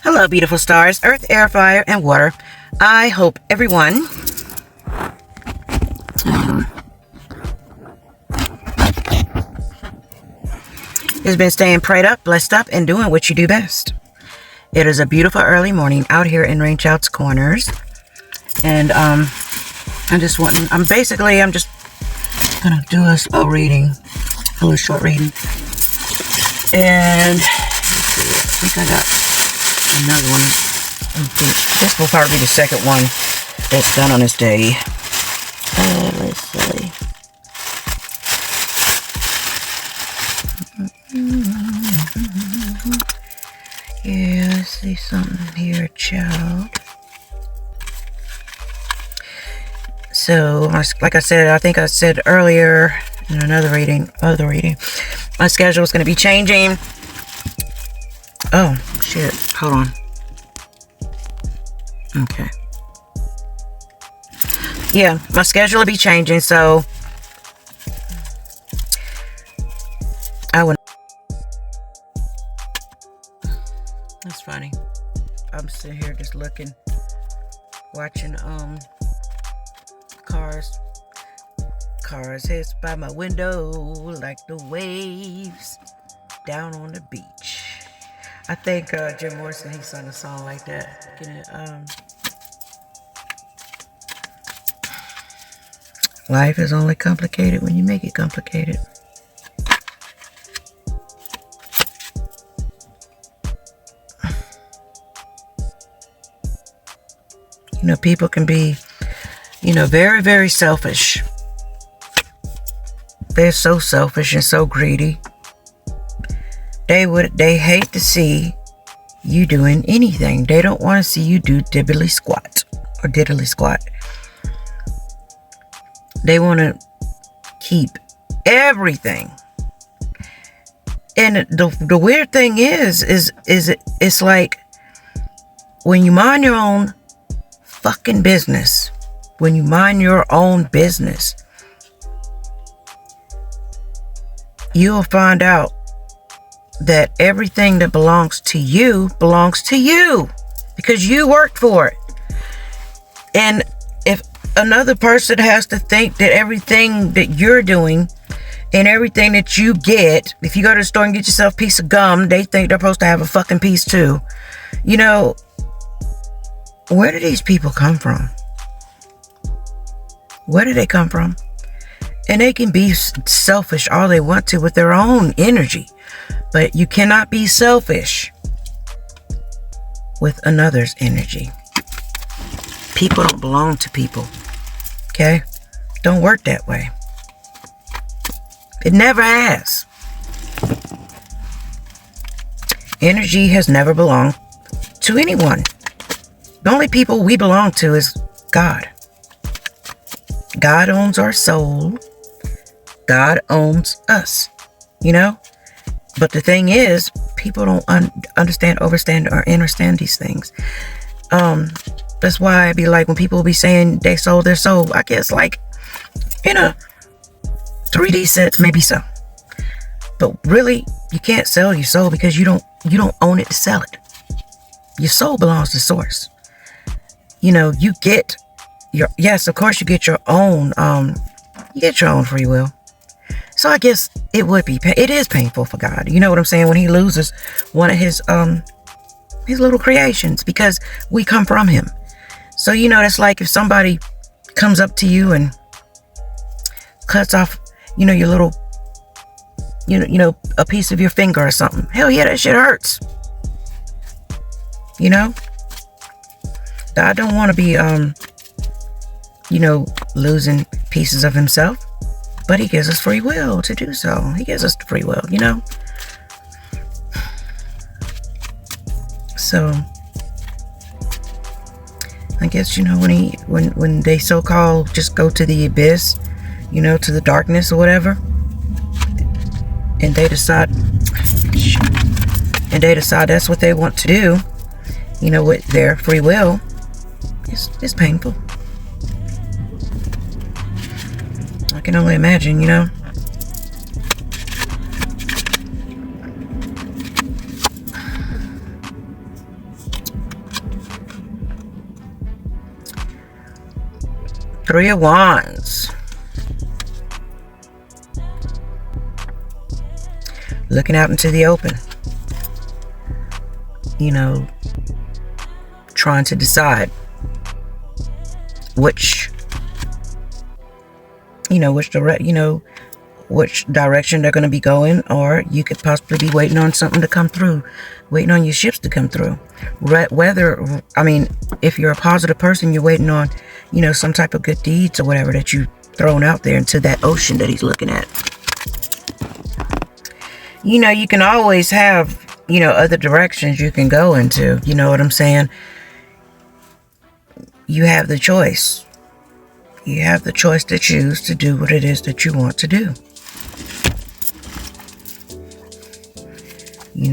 Hello, beautiful stars, earth, air, fire, and water. I hope everyone has been staying prayed up, blessed up, and doing what you do best. It is a beautiful early morning out here in Rainchildz, Kornerz. And I'm just gonna do a slow reading, a little short reading. And I think I got another one. This will probably be the second one that's done on this day. Let's see. Yeah, let's see something here, child. So, like I said, I think I said earlier in another reading, my schedule is going to be changing. Oh, shit. Hold on. Okay. Yeah, my schedule will be changing, so I would. That's funny. I'm sitting here just looking, watching cars hits by my window like the waves down on the beach. I think Jim Morrison, he sung a song like that. Life is only complicated when you make it complicated. You know, people can be, very, very selfish. They're so selfish and so greedy. They hate to see you doing anything. They don't want to see you do diddly squat. They want to keep everything. And the weird thing is it's like when you mind your own fucking business, when you mind your own business, you'll find out that everything that belongs to you because you worked for it. And if another person has to think that everything that you're doing and everything that you get, if you go to the store and get yourself a piece of gum, they think they're supposed to have a fucking piece too. Where do these people come from? Where do they come from? And they can be selfish all they want to with their own energy. But you cannot be selfish with another's energy. People don't belong to people. Okay? Don't work that way. It never has. Energy has never belonged to anyone. The only people we belong to is God. God owns our soul. God owns us. But the thing is, people don't understand these things. That's why I be like, when people be saying they sold their soul, I guess like in a 3D sense, maybe so. But really, you can't sell your soul because you don't own it to sell it. Your soul belongs to Source. You get yes, of course you get your own free will. So I guess it is painful for God. You know what I'm saying? When he loses one of his little creations, because we come from him. So, that's like if somebody comes up to you and cuts off, your little, a piece of your finger or something. Hell yeah, that shit hurts. God don't want to be, losing pieces of himself. But he gives us free will to do so. He gives us the free will, So, I guess, when they so-called just go to the abyss, to the darkness or whatever, and they decide that's what they want to do, with their free will, it's painful. I can only imagine, Three of Wands. Looking out into the open. You know, trying to decide which direction they're going to be going, or you could possibly be waiting on something to come through, waiting on your ships to come through. If you're a positive person, you're waiting on, some type of good deeds or whatever that you've thrown out there into that ocean that he's looking at. You can always have, other directions you can go into. You know what I'm saying? You have the choice. You have the choice to choose to do what it is that you want to do. You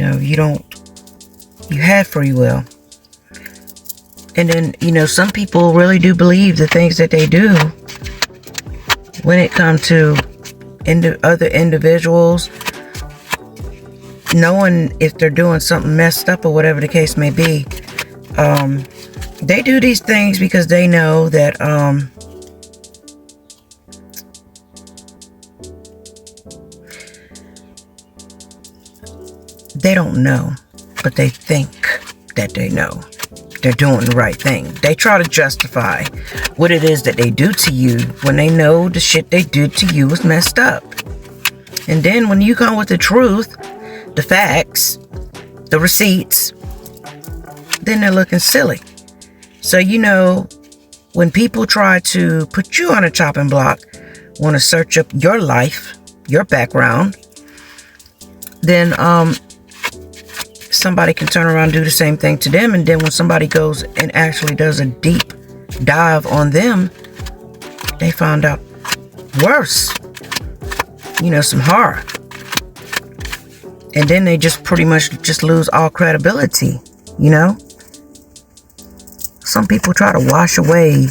have free will. And then, some people really do believe the things that they do when it comes to other individuals, knowing if they're doing something messed up or whatever the case may be. They do these things because they know that they don't know, but they think that they know they're doing the right thing. They try to justify what it is that they do to you when they know the shit they did to you is messed up. And then when you come with the truth, the facts, the receipts, then they're looking silly. So, when people try to put you on a chopping block, want to search up your life, your background, then somebody can turn around and do the same thing to them. And then when somebody goes and actually does a deep dive on them, they found out worse, some horror. And then they just pretty much just lose all credibility, Some people try to wash away,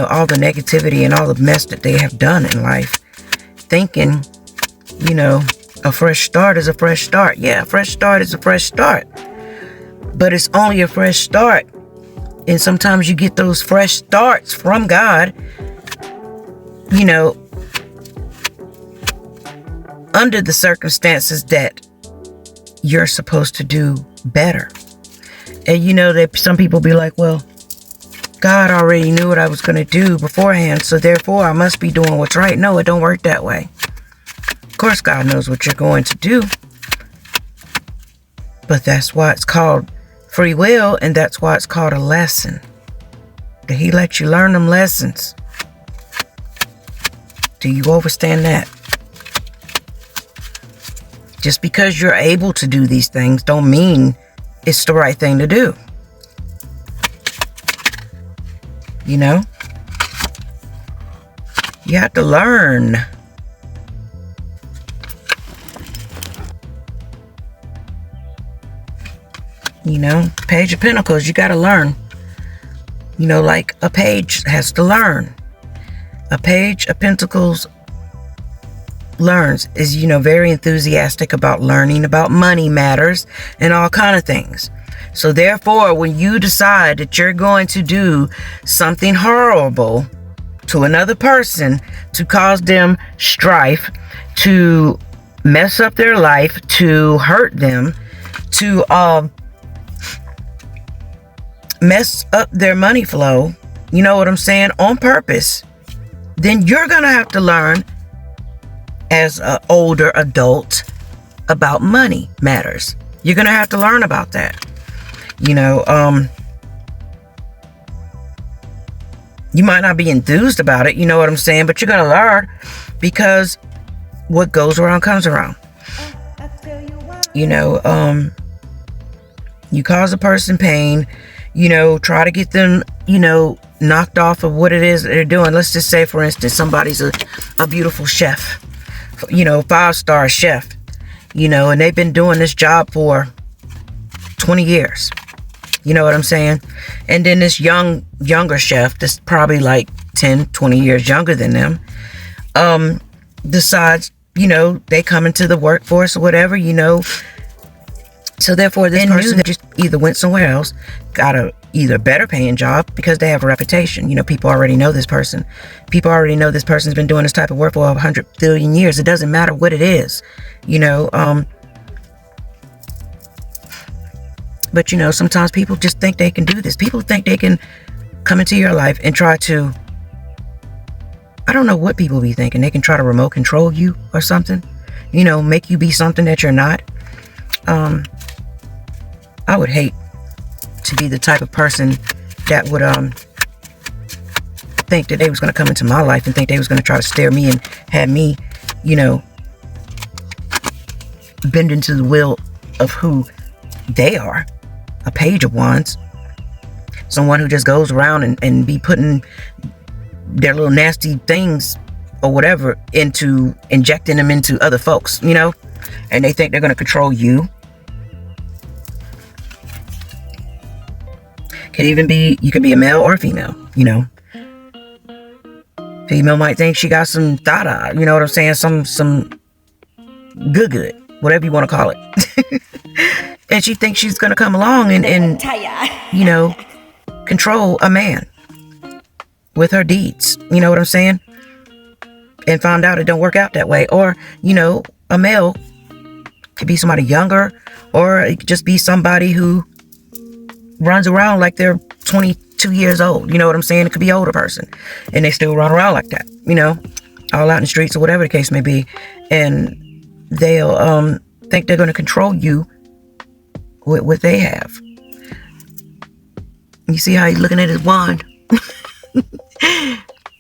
all the negativity and all the mess that they have done in life, thinking, a fresh start is a fresh start. Yeah, a fresh start is a fresh start. But it's only a fresh start. And sometimes you get those fresh starts from God, under the circumstances that you're supposed to do better. And that some people be like, well, God already knew what I was going to do beforehand, so therefore I must be doing what's right. No, it don't work that way. Of course, God knows what you're going to do. But that's why it's called free will, and that's why it's called a lesson. That he lets you learn them lessons. Do you understand that? Just because you're able to do these things don't mean it's the right thing to do. You have to learn. Page of Pentacles, you got to learn. Like a page has to learn. A Page of Pentacles learns, is, very enthusiastic about learning about money matters and all kind of things. So therefore, when you decide that you're going to do something horrible to another person to cause them strife, to mess up their life, to hurt them, to mess up their money flow, you know what I'm saying, on purpose, then you're going to have to learn as an older adult about money matters. You're going to have to learn about that. You might not be enthused about it, you know what I'm saying, but you're going to learn, because what goes around comes around. You cause a person pain, try to get them, knocked off of what it is that they're doing. Let's just say, for instance, somebody's a beautiful chef, 5-star chef, and they've been doing this job for 20 years. You know what I'm saying? And then this younger chef that's probably like 10, 20 years younger than them, decides, they come into the workforce or whatever, So therefore, this person just either went somewhere else, got a either better paying job because they have a reputation. You know, people already know this person. People already know this person's been doing this type of work for 100 billion years. It doesn't matter what it is, you know. But, you know, sometimes people just think they can do this. People think they can come into your life and try to, I don't know what people be thinking. They can try to remote control you or something, you know, make you be something that you're not. I would hate to be the type of person that would think that they was going to come into my life and think they was going to try to stare me and have me, you know, bend into the will of who they are. A page of wands. Someone who just goes around and be putting their little nasty things or whatever into, injecting them into other folks, you know, and they think they're going to control you. Could even be, you could be a male or a female, you know. Female might think she got some thada, you know what I'm saying? Some good, whatever you want to call it. And she thinks she's going to come along and, you know, control a man with her deeds. You know what I'm saying? And found out it don't work out that way. Or, you know, a male could be somebody younger, or it could just be somebody who runs around like they're 22 years old. You know what I'm saying? It could be an older person and they still run around like that, you know, all out in the streets or whatever the case may be. And they'll think they're going to control you with what they have. You see how he's looking at his wand?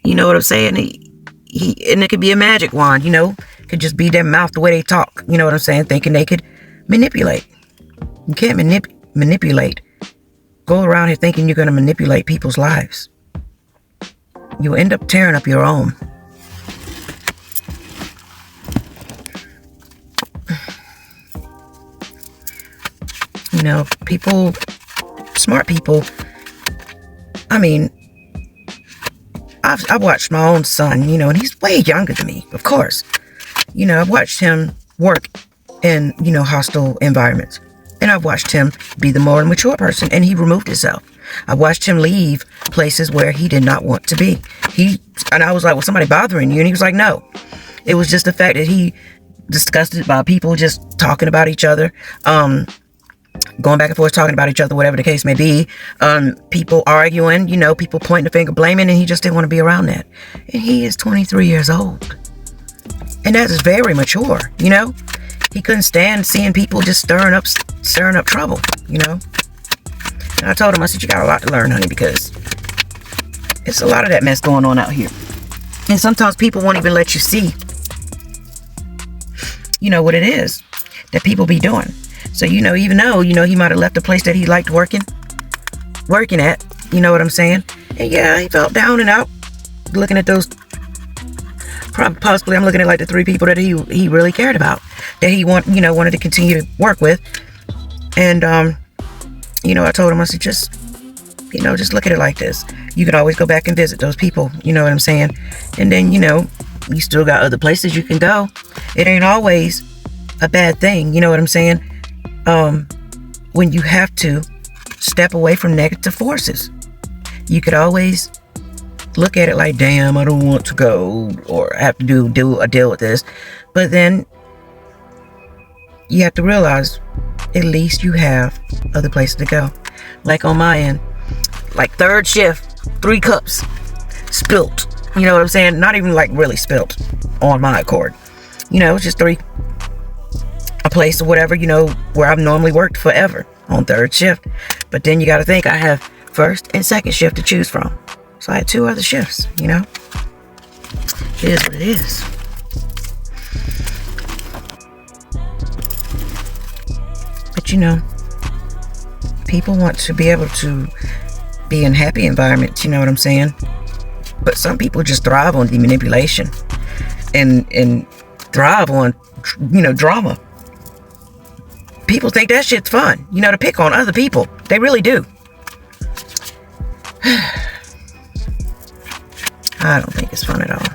You know what I'm saying? He and it could be a magic wand, you know. It could just be their mouth, the way they talk. You know what I'm saying? Thinking they could manipulate. You can't manipulate. Go around here thinking you're going to manipulate people's lives. You'll end up tearing up your own. You know, people, smart people, I mean, I've watched my own son, you know, and he's way younger than me, of course. You know, I've watched him work in, you know, hostile environments. And I've watched him be the more mature person, and he removed himself. I watched him leave places where he did not want to be. And I was like, was somebody bothering you? And he was like, no. It was just the fact that he disgusted by people just talking about each other, going back and forth, talking about each other, whatever the case may be, people arguing, you know, people pointing the finger, blaming, and he just didn't want to be around that. And he is 23 years old. And that is very mature, you know. He couldn't stand seeing people just stirring up trouble, you know. And I told him, I said, you got a lot to learn, honey, because it's a lot of that mess going on out here. And sometimes people won't even let you see, you know, what it is that people be doing. So, you know, even though, you know, he might have left the place that he liked working at, you know what I'm saying? And yeah, he felt down and out looking at those, possibly I'm looking at like the 3 people that he really cared about, that he wanted to continue to work with. And, you know, I told him, I said, just look at it like this. You can always go back and visit those people, you know what I'm saying? And then, you know, you still got other places you can go. It ain't always a bad thing, you know what I'm saying? When you have to step away from negative forces, you could always look at it like, damn, I don't want to go or have to do a deal with this. But then you have to realize at least you have other places to go. Like on my end, like 3rd shift, 3 cups spilt. You know what I'm saying? Not even like really spilt on my accord. You know, it's just 3. A place or whatever, you know, where I've normally worked forever on 3rd shift. But then you got to think I have 1st and 2nd shift to choose from. So I had 2 other shifts, you know. It is what it is. But you know, people want to be able to be in happy environments, you know what I'm saying? But some people just thrive on the manipulation and thrive on, you know, drama. People think that shit's fun, you know, to pick on other people. They really do. I don't think it's fun at all.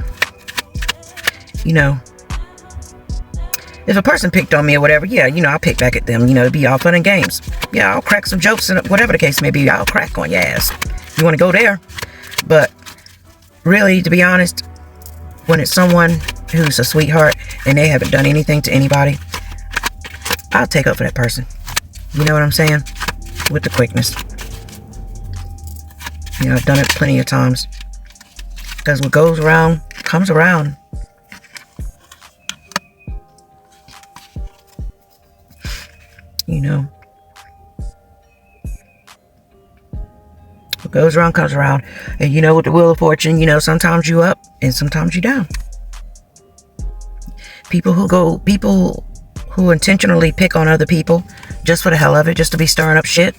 You know, If a person picked on me or whatever, yeah, I'll pick back at them. It'd be all fun and games. Yeah, I'll crack some jokes and whatever the case may be. I'll crack on your ass. You want to go there? But really, to be honest, when it's someone who's a sweetheart and they haven't done anything to anybody, I'll take up for that person. You know what I'm saying? With the quickness. I've done it plenty of times. Because what goes around comes around. What goes around comes around. And with the wheel of fortune, sometimes you up and sometimes you down. People who intentionally pick on other people just for the hell of it, just to be stirring up shit,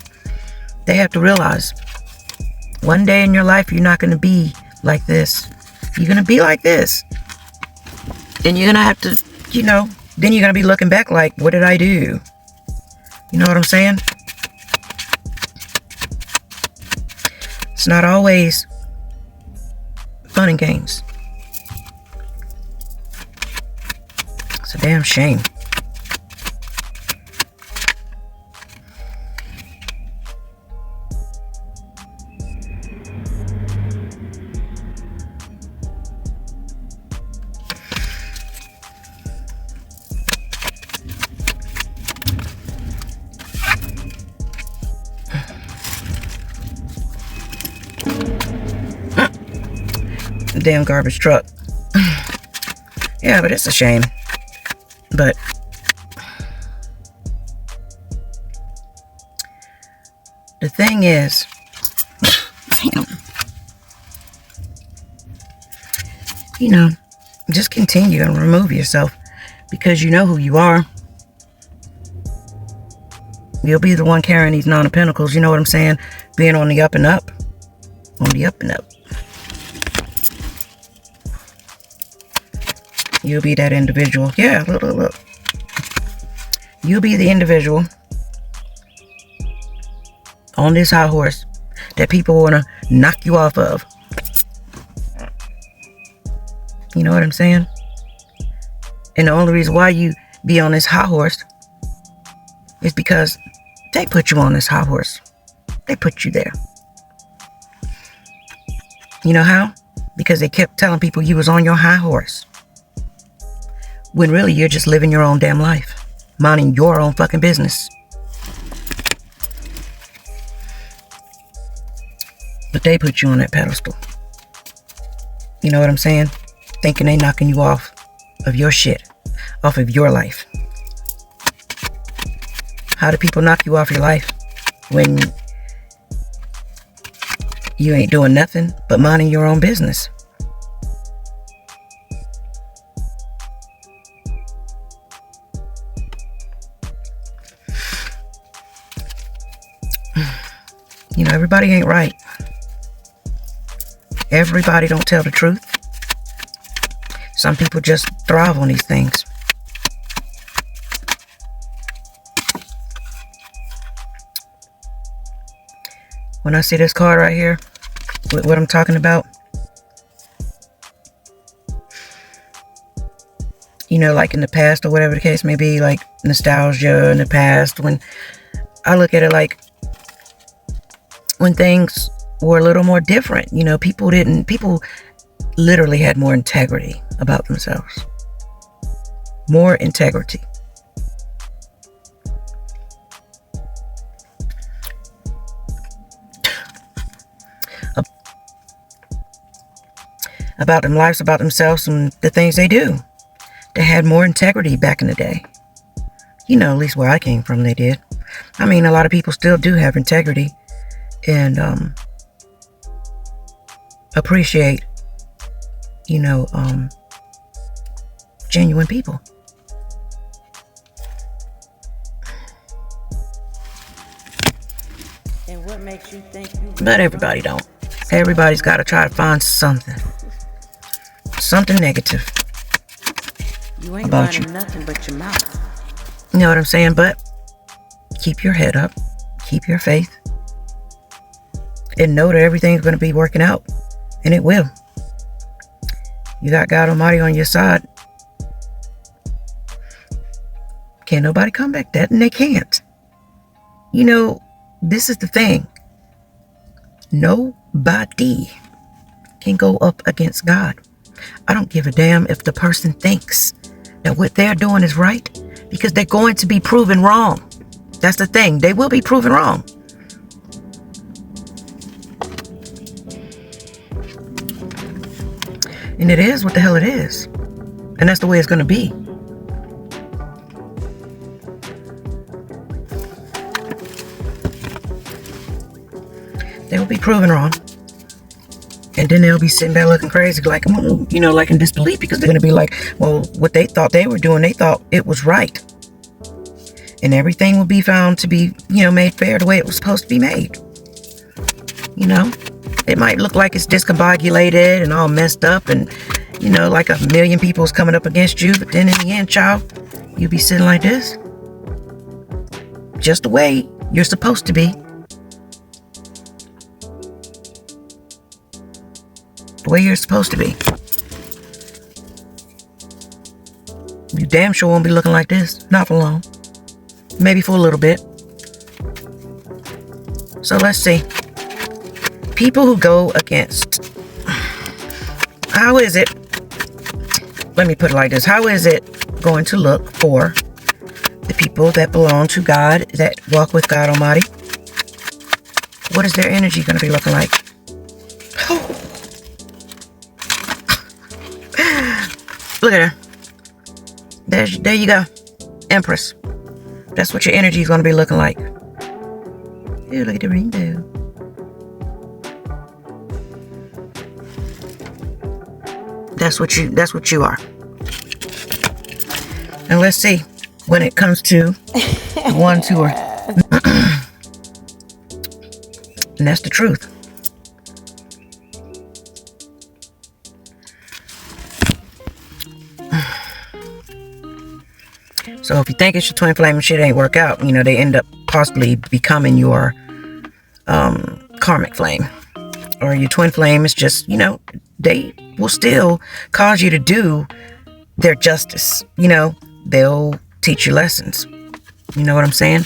they have to realize one day in your life you're not going to be like this. You're going to be like this. And you're going to have to, then you're going to be looking back like, what did I do? You know what I'm saying? It's not always fun and games. It's a damn shame. Damn garbage truck. Yeah, but it's a shame. But the thing is, just continue and remove yourself, because you know who you are. You'll be the one carrying these Nine of Pentacles, you know what I'm saying? Being on the up and up. On the up and up. You'll be that individual. Yeah, look. You'll be the individual on this high horse that people want to knock you off of. You know what I'm saying? And the only reason why you be on this high horse is because they put you on this high horse. They put you there. You know how? Because they kept telling people you was on your high horse. When really you're just living your own damn life. Minding your own fucking business. But they put you on that pedestal. You know what I'm saying? Thinking they knocking you off of your shit. Off of your life. How do people knock you off your life when you ain't doing nothing but minding your own business? Everybody ain't right. Everybody don't tell the truth. Some people just thrive on these things. When I see this card right here, with what I'm talking about, like in the past or whatever the case may be, like nostalgia in the past, when I look at it like when things were a little more different, people literally had more integrity about themselves. More integrity. About them lives, about themselves, and the things they do. They had more integrity back in the day. At least where I came from, they did. I mean, a lot of people still do have integrity and appreciate, genuine people. And what makes you think but everybody don't. Everybody's got to try to find something negative you ain't about you. Nothing but your mouth. You know what I'm saying? But keep your head up, keep your faith, and know that everything's going to be working out, and it will. You got God Almighty on your side. Can't nobody combat that, and they can't. You know, this is the thing. Nobody can go up against God. I don't give a damn if the person thinks that what they're doing is right, because they're going to be proven wrong. That's the thing. They will be proven wrong. And it is what the hell it is. And that's the way it's going to be. They will be proven wrong. And then they'll be sitting there looking crazy, like, you know, like in disbelief, because they're going to be like, well, what they thought they were doing, they thought it was right. And everything will be found to be, you know, made fair the way it was supposed to be made. You know, it might look like it's discombobulated and all messed up and, you know, like a million people's coming up against you. But then in the end, child, you'll be sitting like this. Just the way you're supposed to be. The way you're supposed to be. You damn sure won't be looking like this. Not for long. Maybe for a little bit. So let's see. People who go against. How is it? Let me put it like this. How is it going to look for the people that belong to God, that walk with God Almighty? What is their energy going to be looking like? Look at her. There you go. Empress. That's what your energy is going to be looking like. Ooh, look at the rainbow. That's what you are. And let's see, when it comes to the ones who are and that's the truth. So if you think it's your twin flame and shit ain't work out, you know, they end up possibly becoming your karmic flame. Or your twin flame is just, you know, they will still cause you to do their justice. You know, they'll teach you lessons. You know what I'm saying?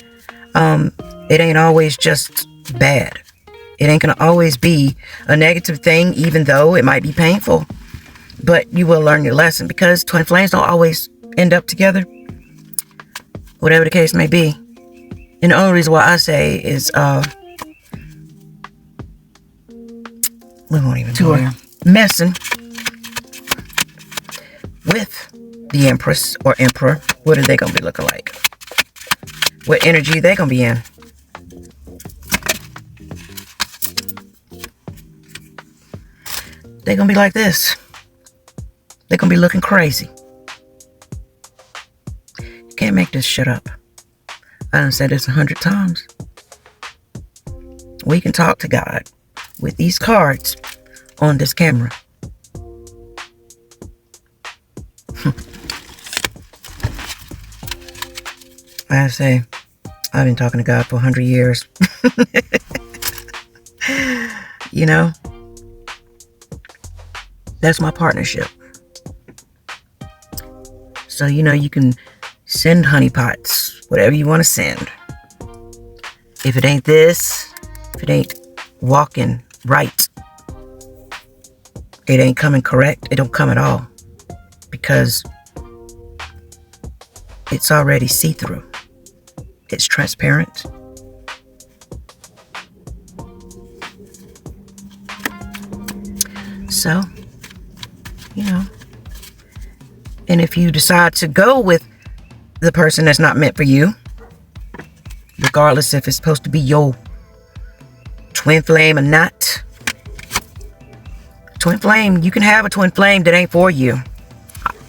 It ain't always just bad. It ain't gonna always be a negative thing, even though it might be painful. But you will learn your lesson, because twin flames don't always end up together. Whatever the case may be. And the only reason why I say is, we won't even go there. Messing with the Empress or Emperor. What are they going to be looking like? What energy are they going to be in? They're going to be like this. They're going to be looking crazy. You can't make this shit up. I done said this 100 times. We can talk to God with these cards on this camera. I say, I've been talking to God for 100 years. You know, that's my partnership. So, you know, you can send honeypots, whatever you want to send. If it ain't this, if it ain't walking right, it ain't coming correct, it don't come at all. Because it's already see-through. It's transparent. So, you know. And if you decide to go with the person that's not meant for you, regardless if it's supposed to be your twin flame or not. Twin flame, you can have a twin flame that ain't for you.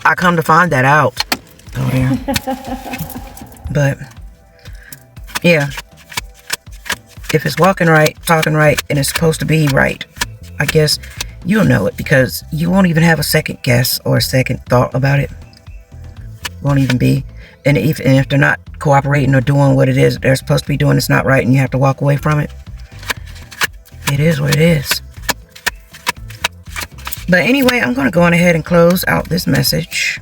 I come to find that out. Oh, yeah. But, yeah. If it's walking right, talking right, and it's supposed to be right, I guess you'll know it, because you won't even have a second guess or a second thought about it. Won't even be. And if they're not cooperating or doing what it is they're supposed to be doing, it's not right, and you have to walk away from it. It is what it is. But anyway, I'm going to go on ahead and close out this message.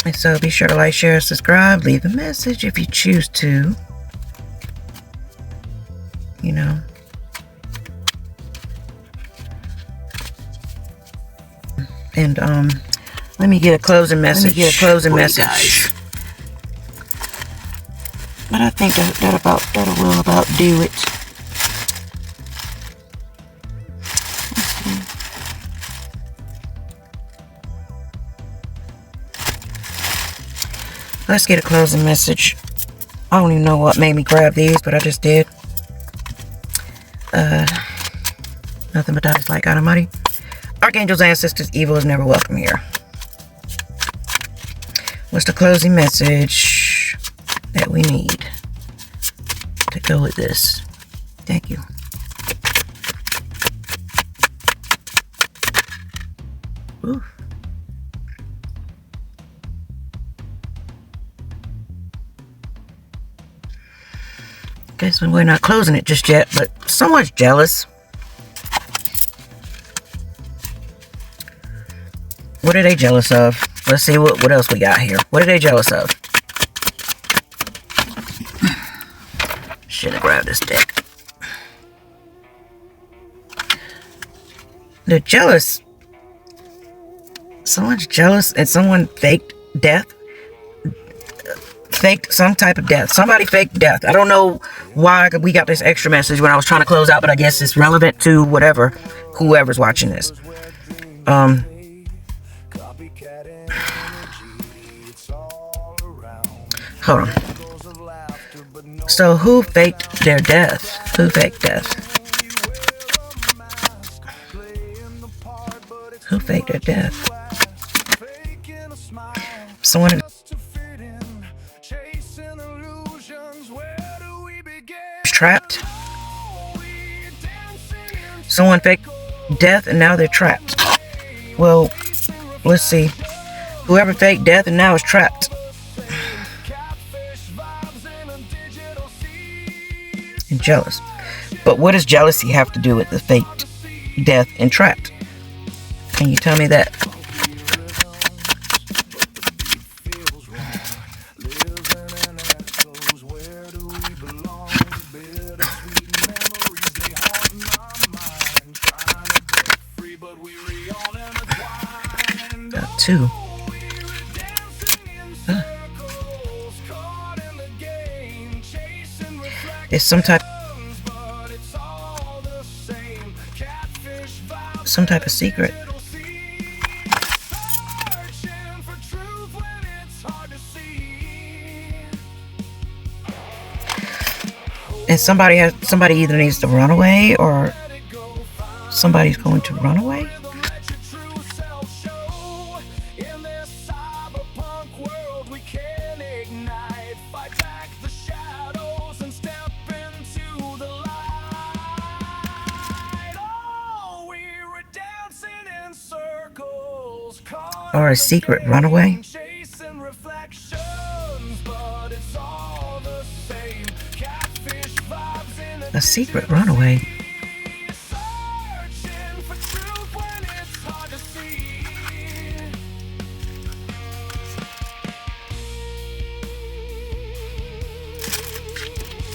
And so be sure to like, share, subscribe, leave a message if you choose to. You know. And let me get a closing message. Guys. But I think that will about do it. Let's get a closing message. I don't even know what made me grab these, but I just did. Nothing but dice like God Almighty. Archangels, ancestors, evil is never welcome here. What's the closing message that we need to go with this? Thank you. Oof. Guess we're not closing it just yet, but someone's jealous. What are they jealous of? Let's see what else we got here. What are they jealous of? Should have grabbed this deck. They're jealous. Someone's jealous and someone faked death. Faked some type of death. Somebody faked death. I don't know why we got this extra message when I was trying to close out, but I guess it's relevant to whoever's watching this. Hold on. So who faked their death? Who faked death? Who faked their death? Someone was trapped. Someone faked death and now they're trapped. Well, let's see. Whoever faked death and now is trapped. And jealous. But what does jealousy have to do with the faked death and trapped? Can you tell me that? Got two. It's some type of secret. And somebody either needs to run away or somebody's going to run away. Or a secret runaway. A secret runaway.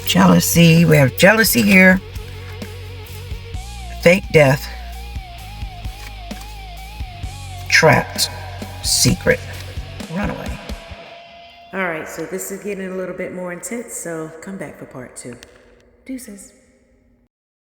Jealousy. We have jealousy here. Fake death. Trapped. Secret runaway. All right, so this is getting a little bit more intense, so come back for part 2. Deuces.